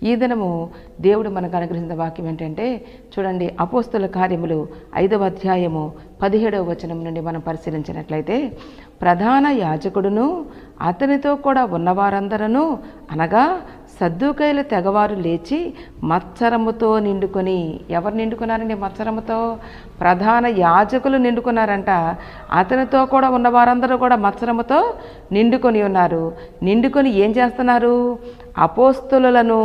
ఈ దినము దేవుడు మనకు అనుగ్రహించిన వాక్యం ఏంటంటే చూడండి, అపోస్తుల కార్యములు 5వ అధ్యాయము 17వ వచనం నుండి మనం పరిశీలించినట్లయితే, ప్రధాన యాజకుడును అతనితో కూడా ఉన్నవారందరూ అనగా సద్దూకైల తెగవారు లేచి మత్సరముతో నిండుకొని, ఎవరు నిండుకున్నారండి మత్సరముతో? ప్రధాన యాజకులు నిండుకున్నారంట. అతనితో కూడా ఉన్నవారందరూ కూడా మత్సరముతో నిండుకొని ఉన్నారు. నిండుకొని ఏం చేస్తున్నారు? అపోస్తులను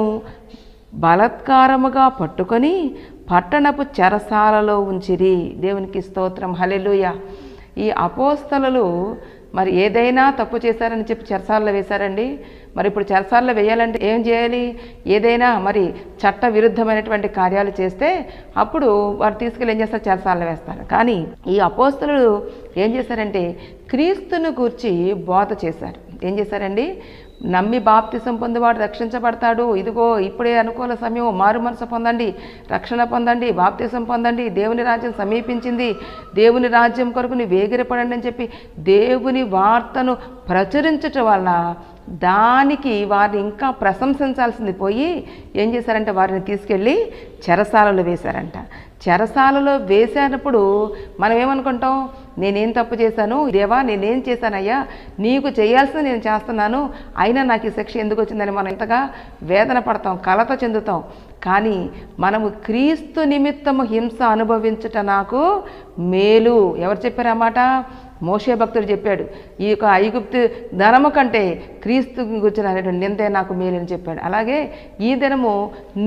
బలాత్కారముగా పట్టుకొని పట్టణపు చెరసాలలో ఉంచిరి. దేవునికి స్తోత్రం, హల్లెలూయా. ఈ అపోస్తలులు మరి ఏదైనా తప్పు చేశారని చెప్పి చెరసాలలో వేశారండి. మరి ఇప్పుడు చెరసాలలో వేయాలంటే ఏం చేయాలి? ఏదైనా మరి చట్ట విరుద్ధమైనటువంటి కార్యాలు చేస్తే అప్పుడు వారు తీసుకెళ్ళి ఏం చేస్తారు? చెరసాలలో వేస్తారు. కానీ ఈ అపోస్తలులు ఏం చేశారంటే క్రీస్తును గూర్చి బోధ చేశారు. ఏం చేశారండి? నమ్మి బాప్తిసం పొందేవాడు రక్షించబడతాడు, ఇదిగో ఇప్పుడే అనుకూల సమయం, మారు మనసు పొందండి, రక్షణ పొందండి, బాప్తిసం పొందండి, దేవుని రాజ్యం సమీపించింది, దేవుని రాజ్యం కొరకు నీ వేగిరపడండి అని చెప్పి దేవుని వార్తను ప్రచురించటం వలన దానికి వారిని ఇంకా ప్రశంసించాల్సింది పోయి ఏం చేశారంటే వారిని తీసుకెళ్ళి చెరసాలలో వేశారంట. చెరసాలలో వేసినప్పుడు మనం ఏమనుకుంటాం? నేనేం తప్పు చేశాను దేవా, నేనేం చేశానయ్యా, నీకు చేయాల్సింది నేను చేస్తున్నాను, అయినా నాకు ఈ శిక్ష ఎందుకు వచ్చిందని మనం ఇంతగా వేదన పడతాం, కలత చెందుతాం. కానీ మనము క్రీస్తు నిమిత్తము హింస అనుభవించుట నాకు మేలు. ఎవరు చెప్పారు ఆ మాట? మోషే భక్తుడు చెప్పాడు. ఈ యొక్క ఐగుప్తు ధనము కంటే క్రీస్తు గురించినటువంటి నిందే నాకు మేలని చెప్పాడు. అలాగే ఈ దినము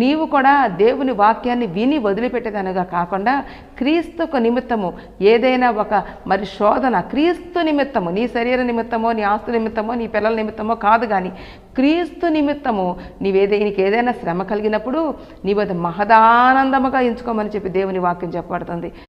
నీవు కూడా దేవుని వాక్యాన్ని విని వదిలిపెట్టేదనగా కాకుండా క్రీస్తుకు నిమిత్తము ఏదైనా ఒక మరి శోధన క్రీస్తు నిమిత్తము, నీ శరీర నిమిత్తమో, నీ ఆస్తు నిమిత్తమో, నీ పిల్లల నిమిత్తమో కాదు, కానీ క్రీస్తు నిమిత్తము నీకు ఏదైనా శ్రమ కలిగినప్పుడు నీవు అది మహదానందముగా ఎంచుకోమని చెప్పి దేవుని వాక్యం చెప్పబడుతుంది.